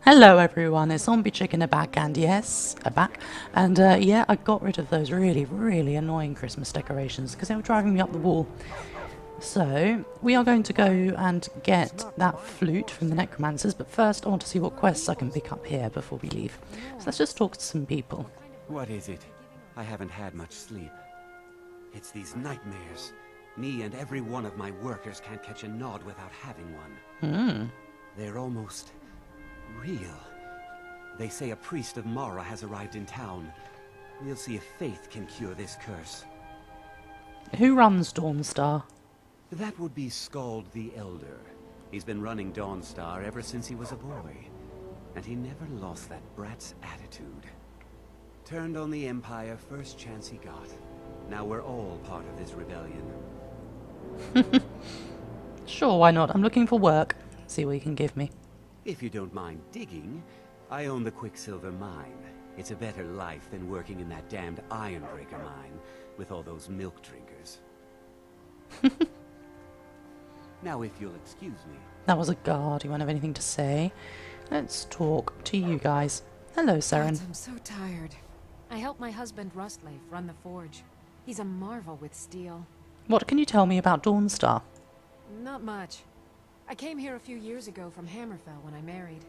Hello everyone, it's Zombie Chicken back, and yes, back. And yeah, I got rid of those really annoying Christmas decorations because they were driving me up the wall. So, we are going to go and get that flute from the necromancers, but first I want to see what quests I can pick up here before we leave. So let's just talk to some people. What is it? I haven't had much sleep. It's these nightmares. Me and every one of my workers can't catch a nod without having one. They're almost real. They say a priest of Mara has arrived in town. We'll see if faith can cure this curse. Who runs Dawnstar? That would be Scald the Elder. He's been running Dawnstar ever since he was a boy. And he never lost that brat's attitude. Turned on the Empire first chance he got. Now we're all part of this rebellion. Sure, why not? I'm looking for work. See what you can give me. If you don't mind digging, I own the Quicksilver Mine. It's a better life than working in that damned Ironbreaker mine with all those milk drinkers. Now if you'll excuse me. That was a guard. You won't have anything to say. Let's talk to you guys. Hello, Seren. I'm so tired. I help my husband Rustleaf run the forge. He's a marvel with steel. What can you tell me about Dawnstar? Not much. I came here a few years ago from Hammerfell when I married.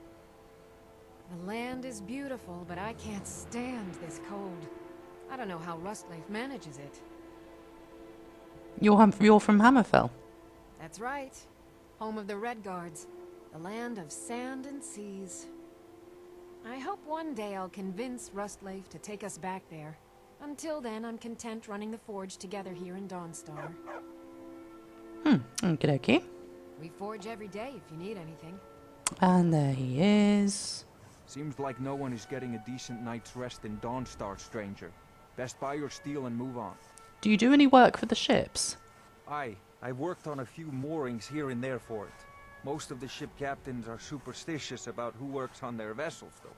The land is beautiful, but I can't stand this cold. I don't know how Rustleaf manages it. You're from Hammerfell? That's right. Home of the Red Guards. The land of sand and seas. I hope one day I'll convince Rustleaf to take us back there. Until then, I'm content running the forge together here in Dawnstar. Okie dokie. We forge every day if you need anything. And there he is. Seems like no one is getting a decent night's rest in Dawnstar, stranger. Best buy your steel and move on. Do you do any work for the ships? I've worked on a few moorings here and there for it. Most of the ship captains are superstitious about who works on their vessels, though.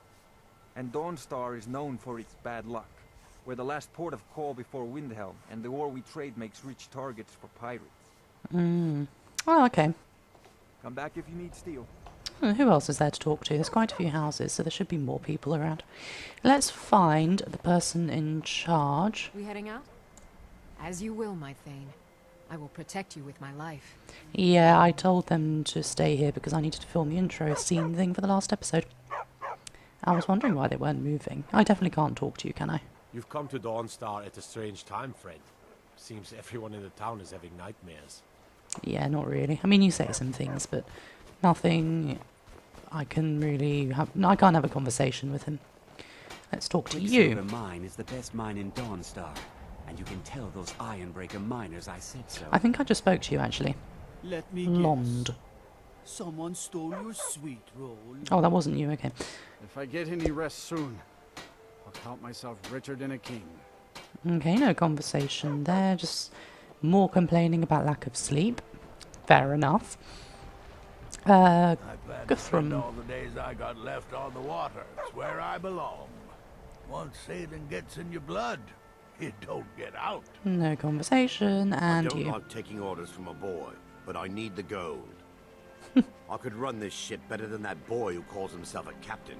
And Dawnstar is known for its bad luck. We're the last port of call before Windhelm, and the ore we trade makes rich targets for pirates. Oh, okay. Come back if you need steel. Who else is there to talk to? There's quite a few houses, so there should be more people around. Let's find the person in charge. We heading out? As you will, my Thane. I will protect you with my life. Yeah, I told them to stay here because I needed to film the intro scene thing for the last episode. I was wondering why they weren't moving. I definitely can't talk to you, can I? You've come to Dawnstar at a strange time, friend. Seems everyone in the town is having nightmares. Yeah, not really. I mean, you say some things, but nothing I can really have... I can't have a conversation with him. Let's talk to you. Quicksilver Mine is the best mine in Dawnstar. And you can tell those Ironbreaker miners I said so. I think I just spoke to you, actually. Let me Blonde. guess. Someone stole your sweet roll. Oh, that wasn't you, okay. If I get any rest soon, I'll count myself richer than a king. Okay, no conversation there, just more complaining about lack of sleep. Fair enough. Guthrum. All the days I got left on the water. It's where I belong. Once sailing gets in your blood, it don't get out. No conversation, and I don't you. like taking orders from a boy, but I need the gold. I could run this ship better than that boy who calls himself a captain.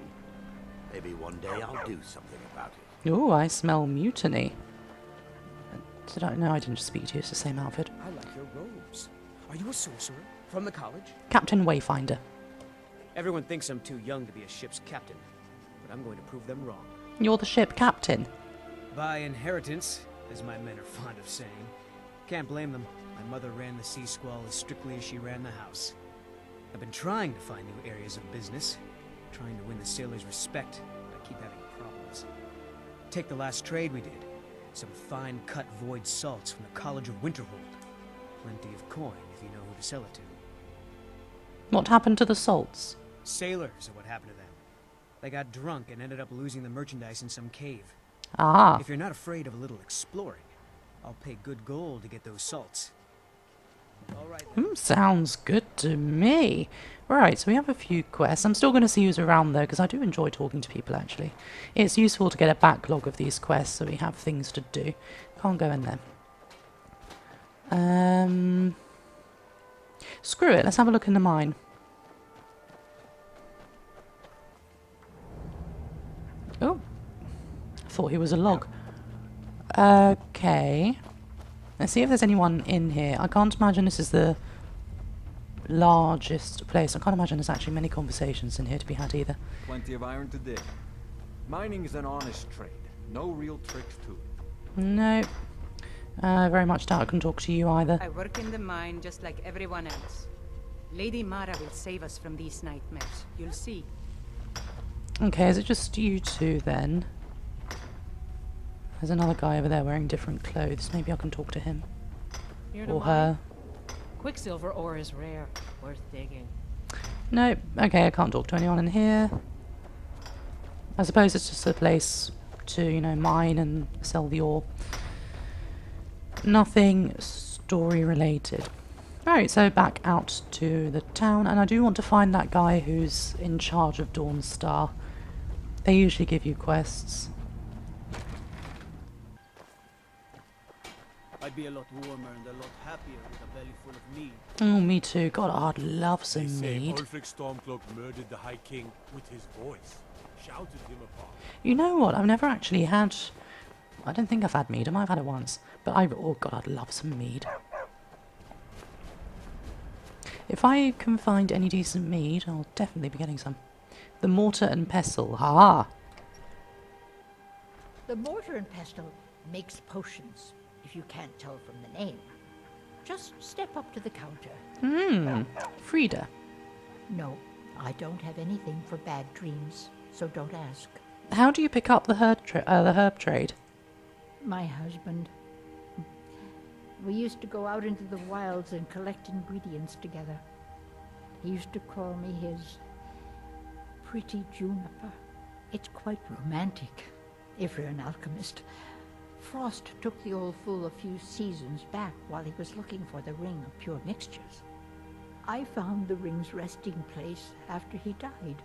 Maybe one day I'll do something about it. Oh, I smell mutiny. Did I? No, I didn't just speak to you. It's the same outfit. I like your robes. Are you a sorcerer? From the college? Captain Wayfinder. Everyone thinks I'm too young to be a ship's captain, but I'm going to prove them wrong. You're the ship captain. By inheritance, as my men are fond of saying. Can't blame them. My mother ran the Sea Squall as strictly as she ran the house. I've been trying to find new areas of business, trying to win the sailors' respect, but I keep having problems. Take the last trade we did. Some fine cut void salts from the College of Winterhold. Plenty of coin if you know who to sell it to. What happened to the salts? Sailors are what happened to them. They got drunk and ended up losing the merchandise in some cave. Ah. If you're not afraid of a little exploring, I'll pay good gold to get those salts. All right, then. Sounds good to me. Right, so we have a few quests. I'm still going to see who's around though, because I do enjoy talking to people actually. It's useful to get a backlog of these quests so we have things to do. Can't go in there. Screw it, let's have a look in the mine. Oh, I thought he was a log. Okay. Let's see if there's anyone in here. I can't imagine this is the largest place. I can't imagine there's actually many conversations in here to be had either. Plenty of iron to dig. Mining is an honest trade. No real tricks to it. No. Very much doubt I can talk to you either. I work in the mine just like everyone else. Lady Mara will save us from these nightmares. You'll see. Okay, is it just you two then? There's another guy over there wearing different clothes. Maybe I can talk to him. Or her. Quicksilver ore is rare. Worth digging. No. Okay, I can't talk to anyone in here. I suppose it's just a place to, you know, mine and sell the ore. Nothing story related. Right, so back out to the town, and I do want to find that guy who's in charge of Dawnstar. They usually give you quests. I'd be a lot warmer and a lot happier with a belly full of mead. Oh, me too. God, I'd love They some say mead. Ulfric Stormcloak murdered the High King with his voice. Shouted him apart. You know what? I've never actually had... I don't think I've had mead. I might have had it once. But oh god, I'd love some mead. If I can find any decent mead, I'll definitely be getting some. The mortar and pestle. Ha! The mortar and pestle makes potions, if you can't tell from the name. Just step up to the counter. Frida. No, I don't have anything for bad dreams, so don't ask. How do you pick up the herb trade? My husband. We used to go out into the wilds and collect ingredients together. He used to call me his pretty juniper. It's quite romantic, if you're an alchemist. Frost took the old fool a few seasons back while he was looking for the ring of pure mixtures. I found the ring's resting place after he died,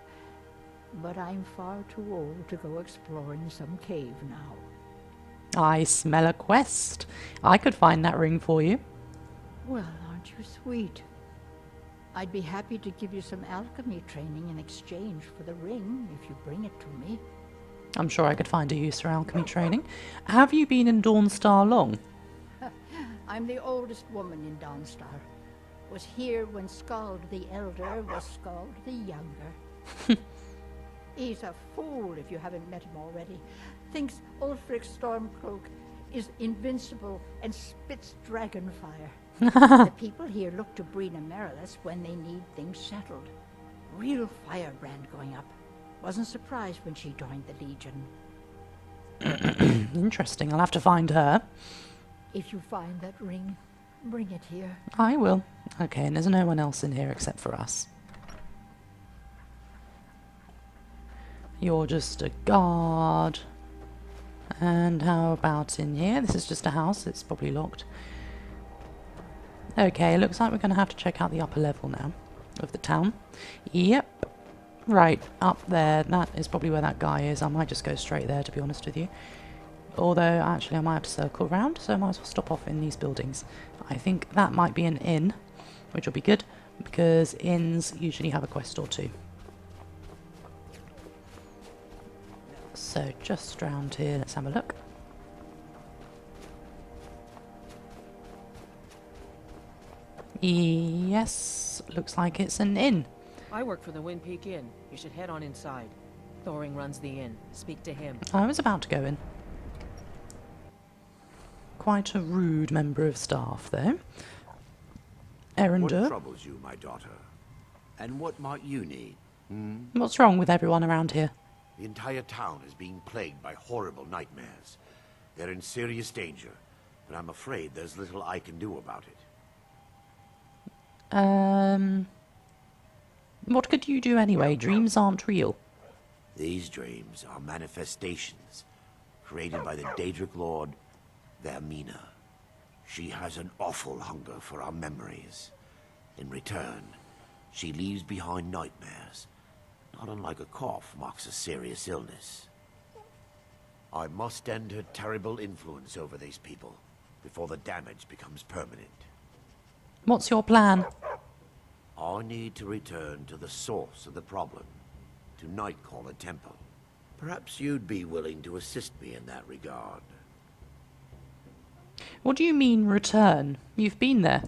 but I'm far too old to go exploring some cave now. I smell a quest. I could find that ring for you. Well, aren't you sweet? I'd be happy to give you some alchemy training in exchange for the ring if you bring it to me. I'm sure I could find a use for alchemy training. Have you been in Dawnstar long? I'm the oldest woman in Dawnstar. Was here when Skald the Elder was Skald the Younger. He's a fool if you haven't met him already. Thinks Ulfric Stormcloak is invincible and spits dragon fire. The people here look to Brina Merilis when they need things settled. Real firebrand going up. Wasn't surprised when she joined the Legion. Interesting. I'll have to find her. If you find that ring, bring it here. I will. Okay, and there's no one else in here except for us. You're just a guard. And how about in here? This is just a house. It's probably locked. Okay, looks like we're going to have to check out the upper level now of the town. Yep. Right, up there. That is probably where that guy is. I might just go straight there, to be honest with you. Although, actually, I might have to circle around, so I might as well stop off in these buildings. I think that might be an inn, which will be good, because inns usually have a quest or two. So, just round here, let's have a look. Yes, looks like it's an inn. I work for the Wind Peak Inn. You should head on inside. Thoring runs the inn. Speak to him. I was about to go in. Quite a rude member of staff, though. Erender. What troubles you, my daughter? And what might you need? What's wrong with everyone around here? The entire town is being plagued by horrible nightmares. They're in serious danger, but I'm afraid there's little I can do about it. What could you do anyway? Dreams aren't real. These dreams are manifestations created by the Daedric Lord, Vermina. She has an awful hunger for our memories. In return, she leaves behind nightmares. Not unlike a cough marks a serious illness. I must end her terrible influence over these people before the damage becomes permanent. What's your plan? I need to return to the source of the problem, to Nightcaller Temple. Perhaps you'd be willing to assist me in that regard. What do you mean, return? You've been there.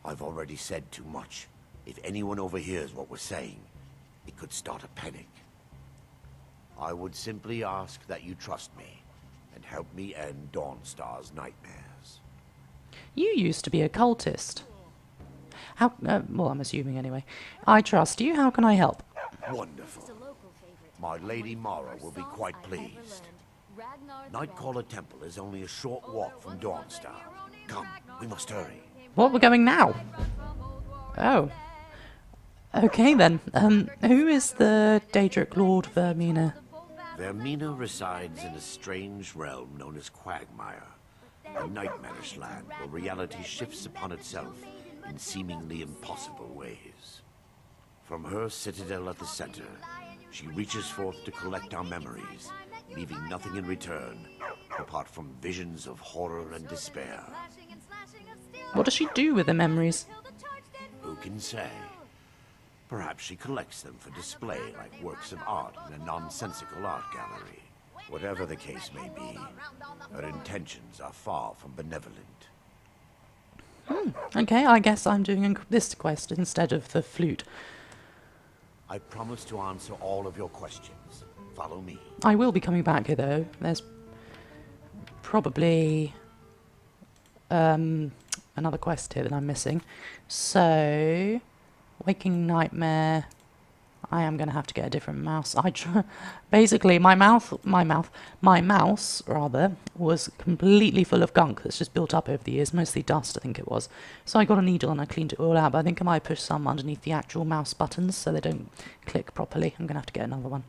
I've already said too much. If anyone overhears what we're saying, it could start a panic. I would simply ask that you trust me and help me end Dawnstar's nightmares. You used to be a cultist. How? Well, I'm assuming anyway. I trust you. How can I help? Wonderful. My Lady Mara will be quite pleased. Nightcaller Temple is only a short walk from Dawnstar. Come, we must hurry. What, we're going now? Oh. Okay then. Who is the Daedric Lord Vermina? Vermina resides in a strange realm known as Quagmire, a nightmarish land where reality shifts upon itself in seemingly impossible ways. From her citadel at the center, she reaches forth to collect our memories, leaving nothing in return, apart from visions of horror and despair. What does she do with the memories? Who can say? Perhaps she collects them for display like works of art in a nonsensical art gallery. Whatever the case may be, her intentions are far from benevolent. Okay, I guess I'm doing this quest instead of the flute. I promise to answer all of your questions. Follow me. I will be coming back here though. There's probably another quest here that I'm missing. So, Waking Nightmare. I am going to have to get a different mouse. Basically, my mouse rather was completely full of gunk that's just built up over the years, mostly dust I think it was. So I got a needle and I cleaned it all out, but I think I might push some underneath the actual mouse buttons so they don't click properly. I'm going to have to get another one.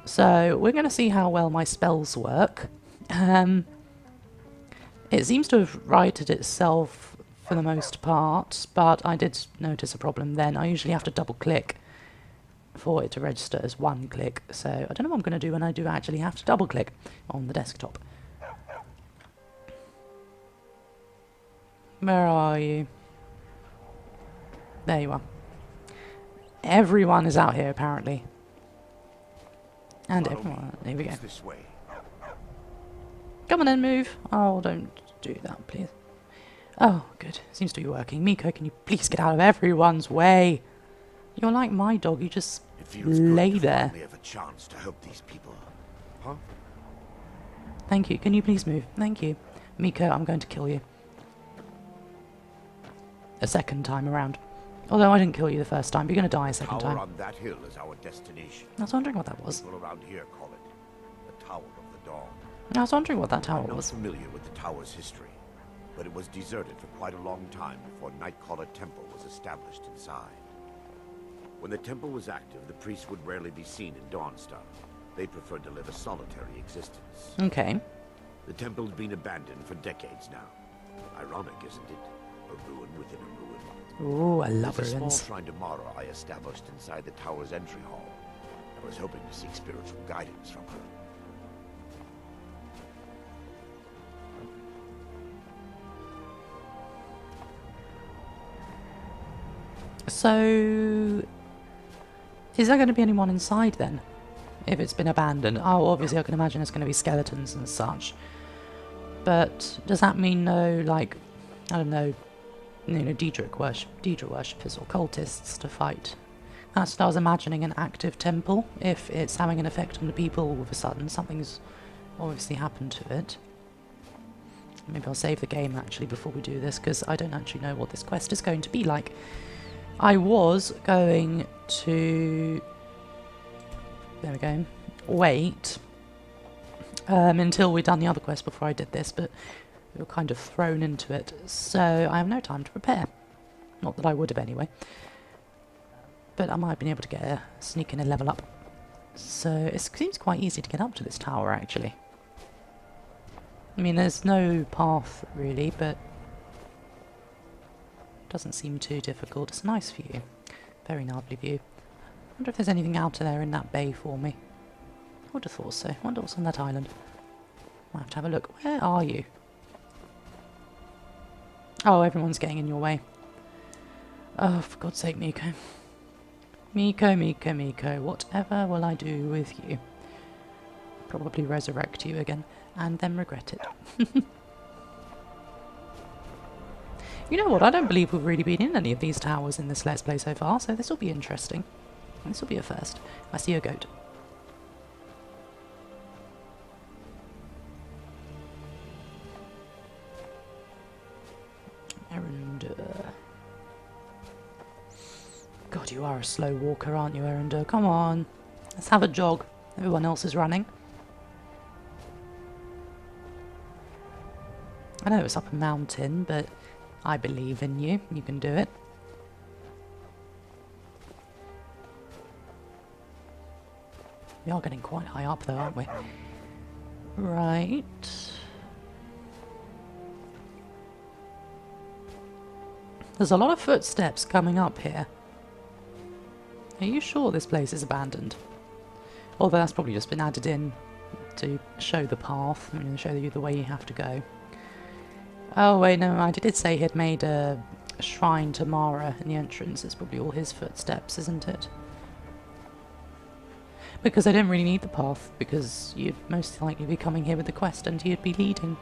So we're going to see how well my spells work. It seems to have righted itself for the most part, but I did notice a problem then. I usually have to double click for it to register as one click, so I don't know what I'm going to do when I do actually have to double click on the desktop. Where are you? There you are. Everyone is out here apparently. And everyone, here we go. This way. Come on then, move. Oh, don't do that, please. Oh, good. Seems to be working. Miko, can you please get out of everyone's way? You're like my dog. You just lay there. We have a chance to help these people, huh? Thank you. Can you please move? Thank you. Miko, I'm going to kill you. A second time around. Although I didn't kill you the first time, but you're going to die a second time. On that hill is our destination. I was wondering what that was. People around here call it the Tower of the Dawn. I was wondering what that tower I'm not was. familiar with the tower's history, but it was deserted for quite a long time before Nightcaller Temple was established inside. When the temple was active, the priests would rarely be seen in Dawnstar. They preferred to live a solitary existence. Okay. The temple's been abandoned for decades now. Ironic, isn't it? A ruin within a ruin. Ooh, I love There's a ruins. small shrine to Mara I established inside the tower's entry hall. I was hoping to seek spiritual guidance from her. So, is there going to be anyone inside then? If it's been abandoned? Oh, obviously I can imagine it's going to be skeletons and such. But does that mean no, like, I don't know, Daedric worshippers or cultists to fight? That's what I was imagining, an active temple. If it's having an effect on the people all of a sudden, something's obviously happened to it. Maybe I'll save the game actually before we do this, because I don't actually know what this quest is going to be like. I was going to... There we go. Wait until we'd done the other quest before I did this, but we were kind of thrown into it, so I have no time to prepare. Not that I would have anyway. But I might have been able to get a sneak in and level up. So it seems quite easy to get up to this tower actually. I mean, there's no path really, but it doesn't seem too difficult. It's a nice view. Very lovely view. I wonder if there's anything out there in that bay for me. I would have thought so. I wonder what's on that island. Might have to have a look. Where are you? Oh, everyone's getting in your way. Oh, for God's sake, Miko. Miko, Miko, Miko. Whatever will I do with you? probably resurrect you again, and then regret it. You know what, I don't believe we've really been in any of these towers in this Let's Play so far, so this will be interesting. This will be a first. I see a goat. Erendor. God, you are a slow walker, aren't you, Erendor? Come on. Let's have a jog. Everyone else is running. I know it's up a mountain, but I believe in you. You can do it. We are getting quite high up though, aren't we? Right. There's a lot of footsteps coming up here. Are you sure this place is abandoned? Although that's probably just been added in to show the path, and show you the way you have to go. Oh wait, no, I did say he'd made a shrine to Mara in the entrance. It's probably all his footsteps, isn't it? Because I don't really need the path, because you'd most likely be coming here with the quest and you'd be leading.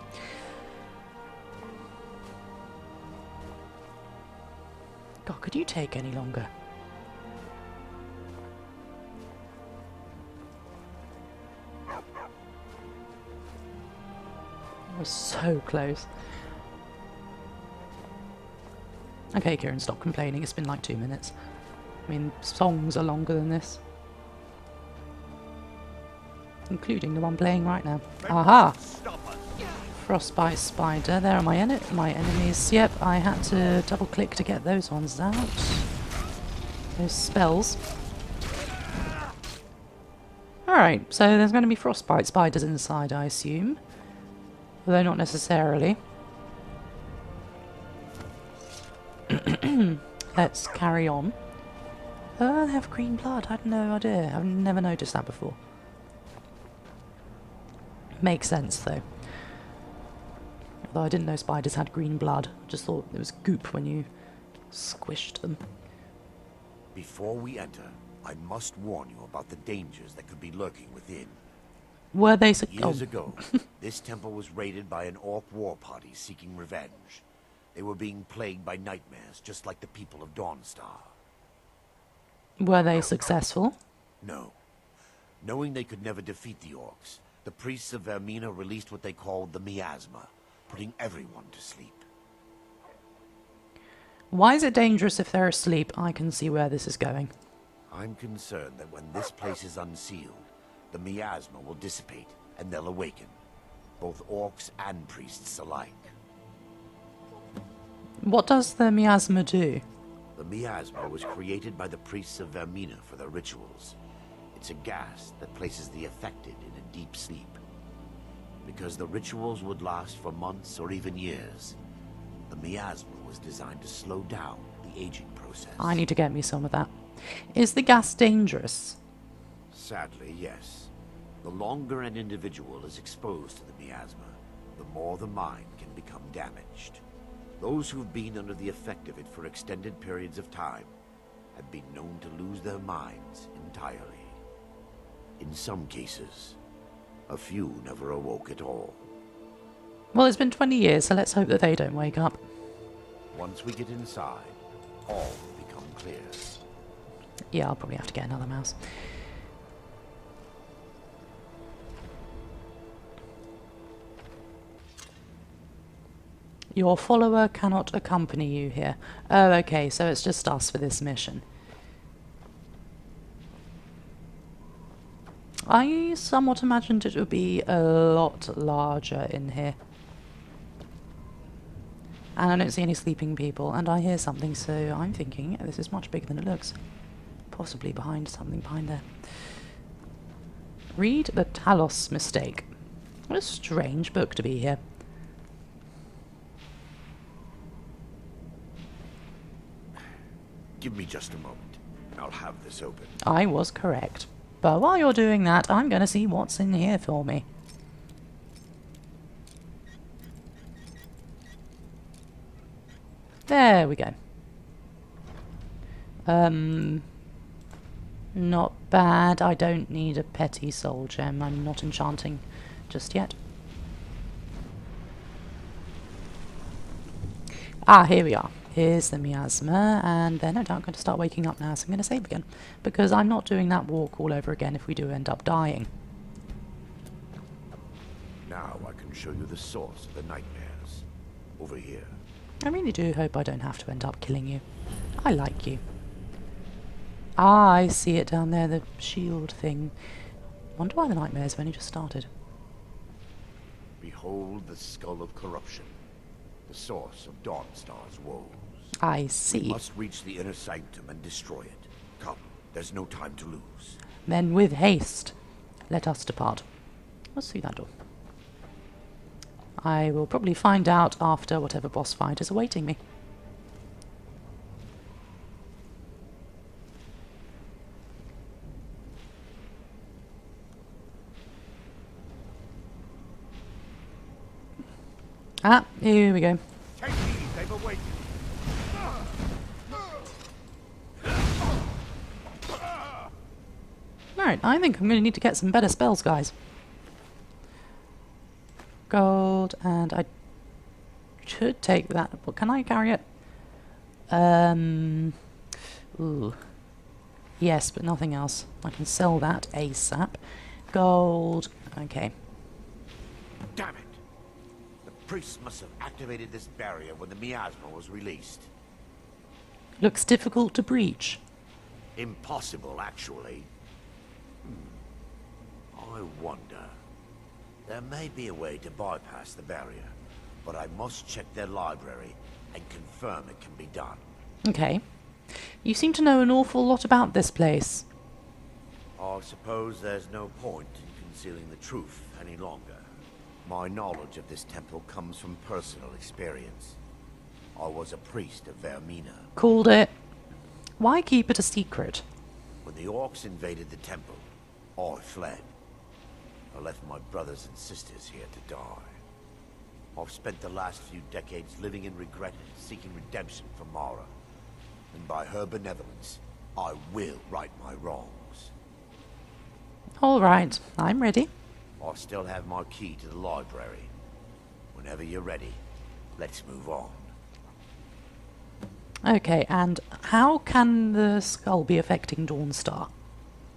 God, could you take any longer? That was so close. Okay, Kieran, stop complaining. It's been like 2 minutes. I mean, songs are longer than this. Including the one playing right now. Aha! Frostbite spider. There are my enemies. Yep, I had to double click to get those ones out. Those spells. Alright, so there's going to be frostbite spiders inside, I assume. Although not necessarily. Let's carry on. They have green blood. I had no idea. I've never noticed that before. Makes sense, though. Although I didn't know spiders had green blood. I just thought it was goop when you squished them. Before we enter, I must warn you about the dangers that could be lurking within. Were they Years ago, this temple was raided by an orc war party seeking revenge. They were being plagued by nightmares, just like the people of Dawnstar. Were they successful? No. Knowing they could never defeat the orcs, the priests of Vermina released what they called the miasma, putting everyone to sleep. Why is it dangerous if they're asleep? I can see where this is going. I'm concerned that when this place is unsealed, the miasma will dissipate, and they'll awaken. Both orcs and priests alike. What does the miasma do? The miasma was created by the priests of Vermina for their rituals. It's a gas that places the affected in a deep sleep. Because the rituals would last for months or even years, the miasma was designed to slow down the aging process. I need to get me some of that. Is the gas dangerous? Sadly, yes. The longer an individual is exposed to the miasma, the more the mind can become damaged. Those who've been under the effect of it for extended periods of time have been known to lose their minds entirely. In some cases, a few never awoke at all. Well, it's been 20 years, so let's hope that they don't wake up. Once we get inside, all will become clear. Yeah, I'll probably have to get another mouse. Your follower cannot accompany you here. Oh, okay, so it's just us for this mission. I somewhat imagined it would be a lot larger in here. And I don't see any sleeping people, and I hear something, so I'm thinking this is much bigger than it looks. Possibly behind something behind there. Read the Talos Mistake. What a strange book to be here. Give me just a moment, and I'll have this open. I was correct. But while you're doing that, I'm going to see what's in here for me. There we go. Not bad. I don't need a petty soul gem. I'm not enchanting just yet. Ah, here we are. Here's the miasma, and they're no doubt going to start waking up now, so I'm going to save again. Because I'm not doing that walk all over again if we do end up dying. Now I can show you the source of the nightmares. Over here. I really do hope I don't have to end up killing you. I like you. Ah, I see it down there, the shield thing. Wonder why the nightmares have only just started. Behold the skull of corruption. The source of Dawnstar's woes. I see. We must reach the inner sanctum and destroy it. Come, there's no time to lose. Then with haste, let us depart. Let's see that door. I will probably find out after whatever boss fight is awaiting me. Ah, here we go. Take heed, they've awakened. Alright, I think I'm going to need to get some better spells, guys. Gold, and I should take that. But can I carry it? Ooh. Yes, but nothing else. I can sell that ASAP. Gold. Okay. Damn it! The priest must have activated this barrier when the miasma was released. Looks difficult to breach. Impossible, actually. I wonder. There may be a way to bypass the barrier, but I must check their library and confirm it can be done. Okay. You seem to know an awful lot about this place. I suppose there's no point in concealing the truth any longer. My knowledge of this temple comes from personal experience. I was a priest of Vermina. Called it. Why keep it a secret? When the orcs invaded the temple, I fled. I left my brothers and sisters here to die. I've spent the last few decades living in regret and seeking redemption from Mara. And by her benevolence, I will right my wrongs. Alright, I'm ready. I still have my key to the library. Whenever you're ready, let's move on. Okay, and how can the skull be affecting Dawnstar?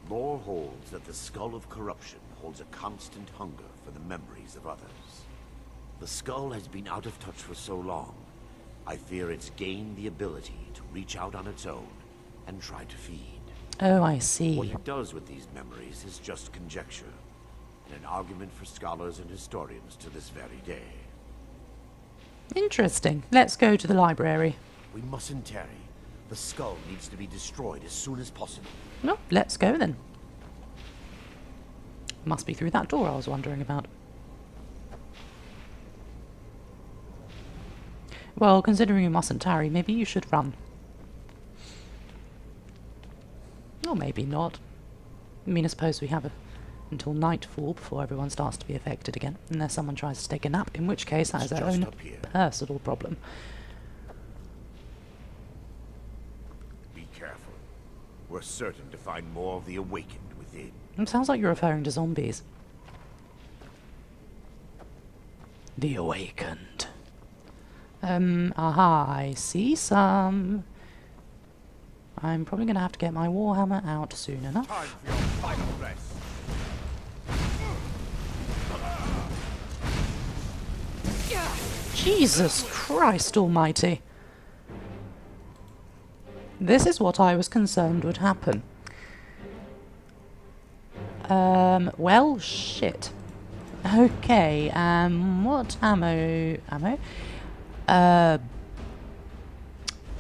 Lore holds that the skull of corruption holds a constant hunger for the memories of others. The skull has been out of touch for so long, I fear it's gained the ability to reach out on its own and try to feed. Oh, I see. What it does with these memories is just conjecture, and an argument for scholars and historians to this very day. Interesting. Let's go to the library. We mustn't tarry. The skull needs to be destroyed as soon as possible. Well, let's go then. Must be through that door I was wondering about. Well, considering you mustn't tarry, maybe you should run. Or maybe not. I mean, I suppose we have until nightfall before everyone starts to be affected again. Unless someone tries to take a nap, in which case that is their own personal problem. Be careful. We're certain to find more of the awakened within. It sounds like you're referring to zombies. The awakened. Aha, I see some. I'm probably going to have to get my warhammer out soon enough. Time for your final rest. Jesus Christ almighty. This is what I was concerned would happen. Well, shit. Okay, what ammo?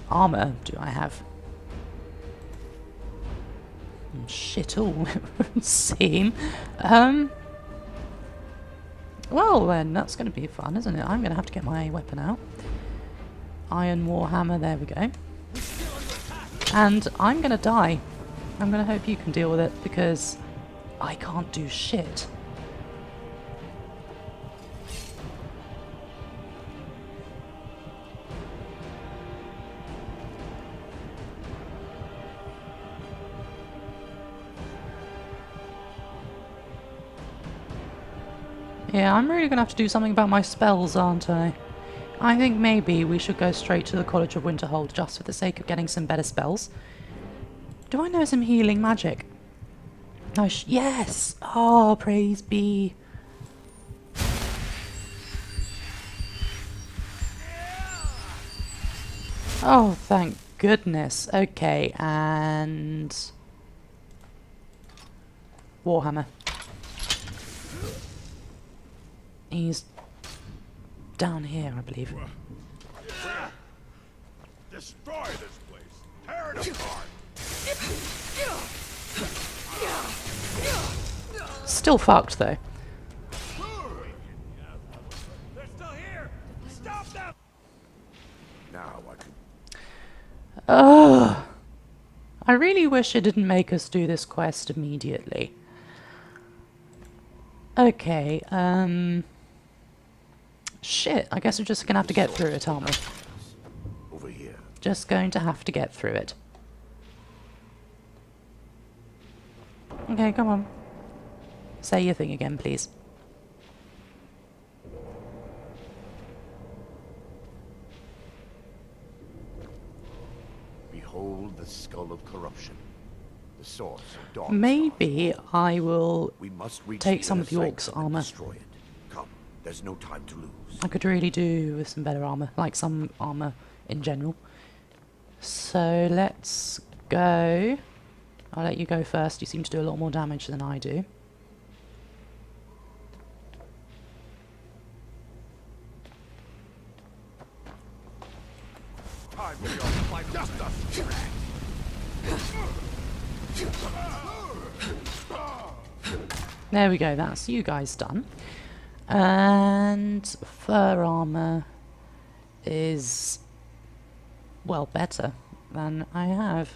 Armor do I have? Shit all, it would seem. Well then, that's going to be fun, isn't it? I'm going to have to get my weapon out. Iron Warhammer, there we go. And I'm going to die. I'm going to hope you can deal with it, because I can't do shit. Yeah, I'm really gonna have to do something about my spells, aren't I? I think maybe we should go straight to the College of Winterhold just for the sake of getting some better spells. Do I know some healing magic? Oh, yes! Oh, praise be. Oh, thank goodness. Okay, and... Warhammer. He's down here, I believe. Destroy this place. Tear it apart. Still fucked, though. They're still here. Stop them. Now I can... Ugh. I really wish it didn't make us do this quest immediately. Okay, shit, I guess we're just gonna have to get through it, aren't we? Over here. Just going to have to get through it. Okay, come on. Say your thing again, please. Behold the skull of corruption. The source of dawn. Maybe I will We must reach take the some inner of the orcs' sanctum and armor. destroy it. Come, there's no time to lose. I could really do with some better armor, like some armor in general. So let's go. I'll let you go first. You seem to do a lot more damage than I do. Time for your final justice. There we go, that's you guys done. And fur armor is, well, better than I have.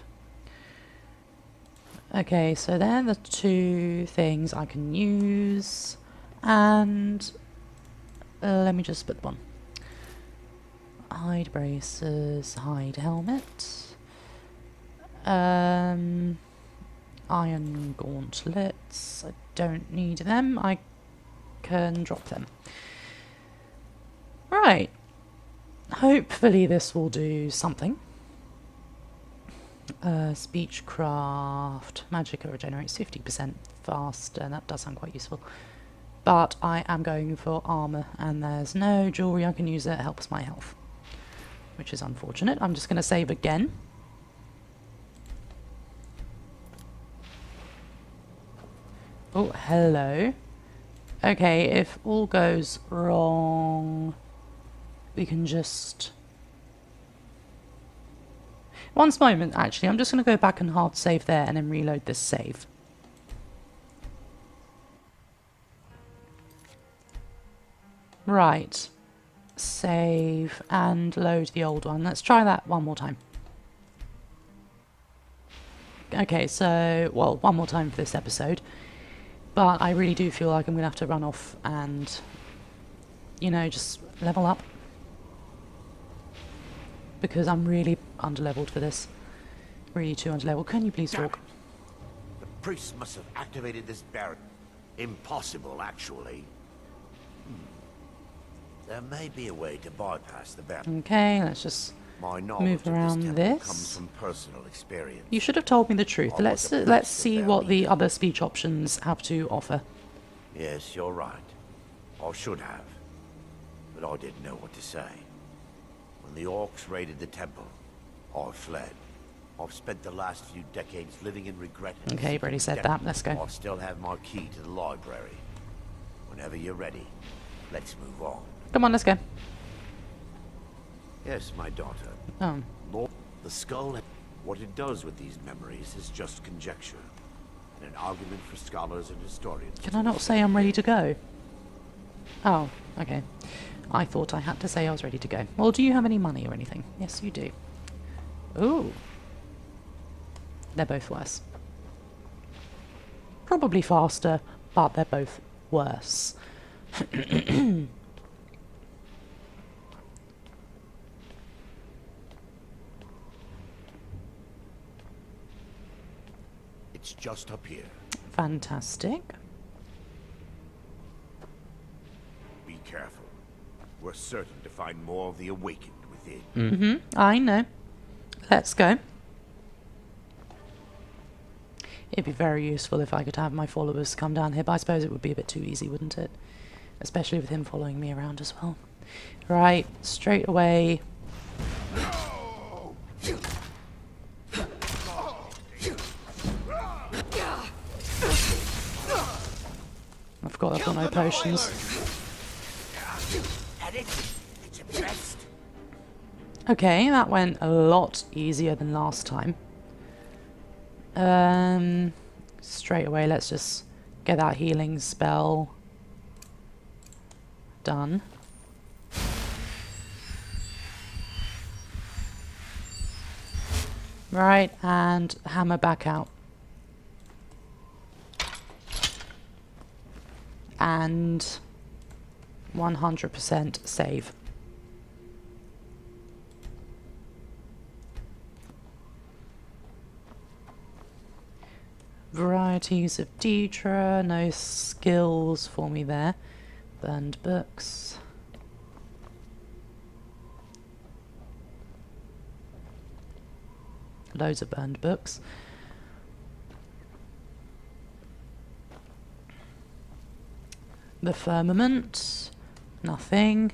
Okay, so they're the two things I can use. And let me just put them on. Hide braces, hide helmet. Iron gauntlets. I don't need them. I can drop them. Right. Hopefully this will do something. Speechcraft. Magicka regenerates 50% faster. That does sound quite useful. But I am going for armor, and there's no jewelry I can use that helps my health, which is unfortunate. I'm just going to save again. Oh, hello. Okay, if all goes wrong, we can just... One moment, actually. I'm just going to go back and hard save there and then reload this save. Right. Save and load the old one. Let's try that one more time. Okay, so, well, one more time for this episode. But I really do feel like I'm going to have to run off and, you know, just level up. Because I'm really underleveled for this. Really too underleveled. Can you please talk? The priests must have activated this barrier. Impossible, actually. There may be a way to bypass the barrier. Okay, let's just move around this. Comes from personal experience. You should have told me the truth. Let's see what the other speech options have to offer. Yes, you're right. I should have. But I didn't know what to say. When the orcs raided the temple, I fled. I've spent the last few decades living in regret. Okay, you've already said that. Let's go. I still have my key to the library. Whenever you're ready, let's move on. Come on, let's go. Yes, my daughter. Oh. Lord, the skull, what it does with these memories is just conjecture. And an argument for scholars and historians. Can I not say I'm ready to go? Oh, okay. I thought I had to say I was ready to go. Well, do you have any money or anything? Yes, you do. Ooh. They're both worse. Probably faster, but they're both worse. It's just up here. Fantastic. we're certain to find more of the awakened within. Mm-hmm. I know. Let's go. It'd be very useful if I could have my followers come down here, but I suppose it would be a bit too easy, wouldn't it? Especially with him following me around as well. Right, straight away. I forgot I've got no potions. Okay, that went a lot easier than last time. Straight away, let's just get that healing spell done. Right, and hammer back out. And 100% save. Varieties of Deidre, no skills for me there. Burned books. Loads of burned books. The firmament. Nothing.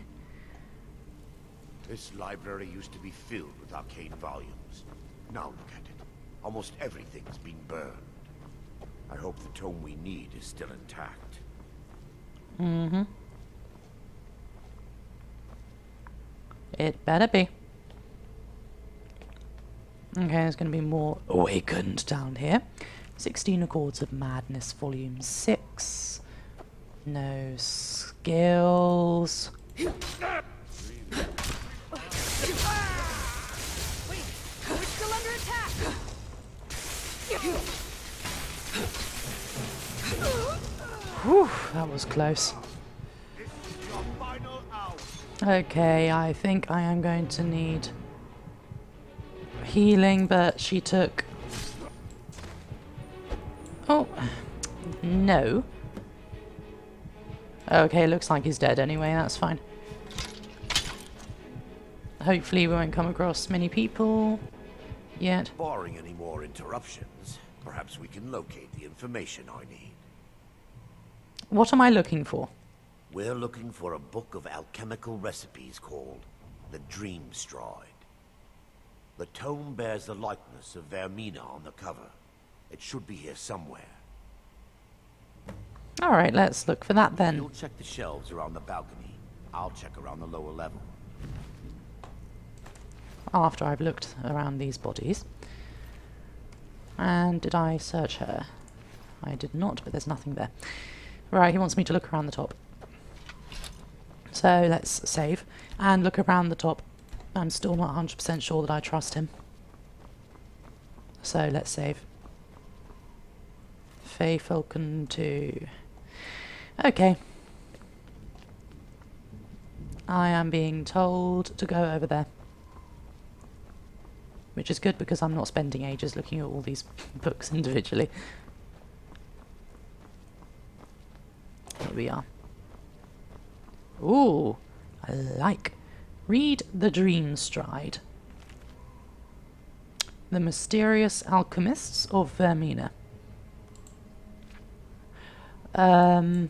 This library used to be filled with arcane volumes. Now look at it. Almost everything's been burned. I hope the tome we need is still intact. Mm-hmm. It better be. Okay, there's going to be more Awakened down here. 16 Accords of Madness, Volume 6. No skills. Wait, we're still under attack. Whew, that was close. Okay, I think I am going to need healing, but she took... Oh, no. Okay, looks like he's dead anyway, that's fine. Hopefully we won't come across many people yet. Barring any more interruptions, perhaps we can locate the information I need. What am I looking for? We're looking for a book of alchemical recipes called the Dream Stride. The tome bears the likeness of Vermina on the cover. It should be here somewhere. Alright, let's look for that then. You'll check the shelves around the balcony. I'll check around the lower level. After I've looked around these bodies. And did I search her? I did not, but there's nothing there. Right, he wants me to look around the top. So let's save and look around the top. I'm still not 100% sure that I trust him. So let's save. Fae Falcon 2. Okay. I am being told to go over there. Which is good because I'm not spending ages looking at all these books individually. Here we are. Ooh, I like. Read the Dream Stride. The Mysterious Alchemists of Vermina. I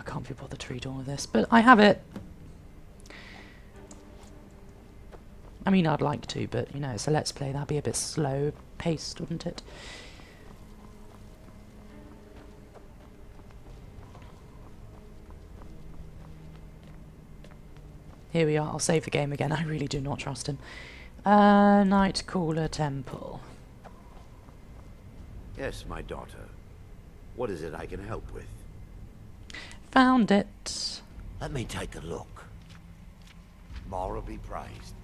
can't be bothered to read all of this, but I have it. I mean, I'd like to, but, you know, it's a Let's Play. That'd be a bit slow-paced, wouldn't it? Here we are. I'll save the game again. I really do not trust him. Nightcaller Temple. Yes, my daughter. What is it I can help with? Found it. Let me take a look. More be praised.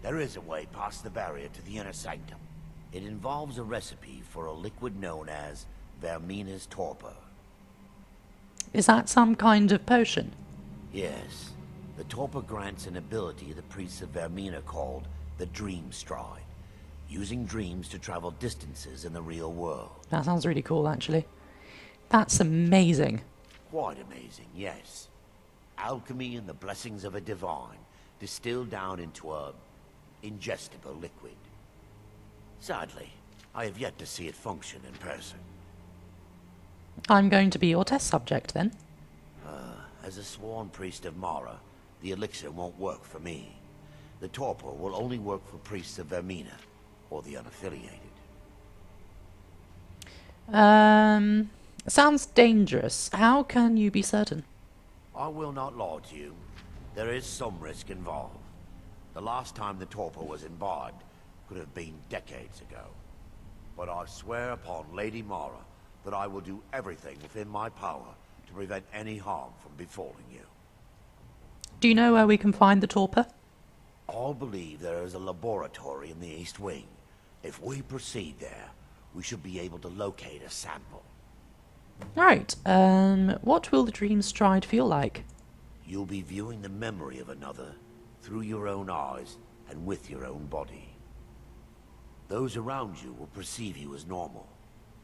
There is a way past the barrier to the inner sanctum. It involves a recipe for a liquid known as Vermina's torpor. Is that some kind of potion? Yes. The torpor grants an ability the priests of Vermina called the Dream Stride, using dreams to travel distances in the real world. That sounds really cool, actually. That's amazing. Quite amazing, yes. alchemy and the blessings of a divine distilled down into a ingestible liquid. Sadly, I have yet to see it function in person. I'm going to be your test subject then. As a sworn priest of Mara, the elixir won't work for me. The torpor will only work for priests of Vermina, or the unaffiliated. Sounds dangerous. How can you be certain? I will not lie to you. There is some risk involved. The last time the torpor was imbibed could have been decades ago. But I swear upon Lady Mara that I will do everything within my power to prevent any harm from befalling you. Do you know where we can find the torpor? I believe there is a laboratory in the East Wing. If we proceed there, we should be able to locate a sample. Right, what will the dream stride feel like? You'll be viewing the memory of another through your own eyes and with your own body. Those around you will perceive you as normal,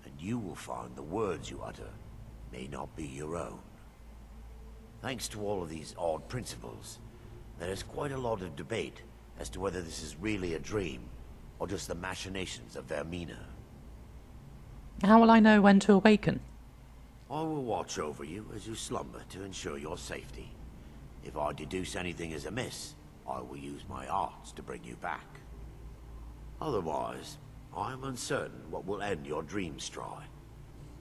and you will find the words you utter may not be your own. Thanks to all of these odd principles, there is quite a lot of debate as to whether this is really a dream or just the machinations of Vermina. How will I know when to awaken? I will watch over you as you slumber to ensure your safety. If I deduce anything is amiss, I will use my arts to bring you back. Otherwise, I am uncertain what will end your dream stride.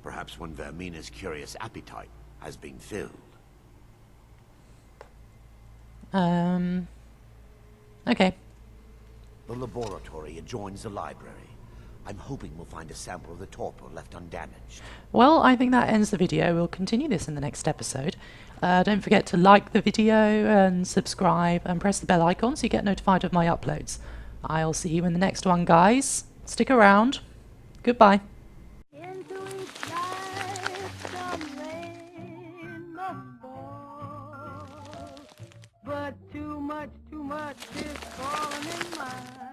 Perhaps when Vermina's curious appetite has been filled. Okay. The laboratory adjoins the library. I'm hoping we'll find a sample of the torpor left undamaged. Well, I think that ends the video. We'll continue this in the next episode. Don't forget to like the video and subscribe and press the bell icon so you get notified of my uploads. I'll see you in the next one, guys. Stick around. Goodbye. Into each life some rain must fall, but too much is falling in mine.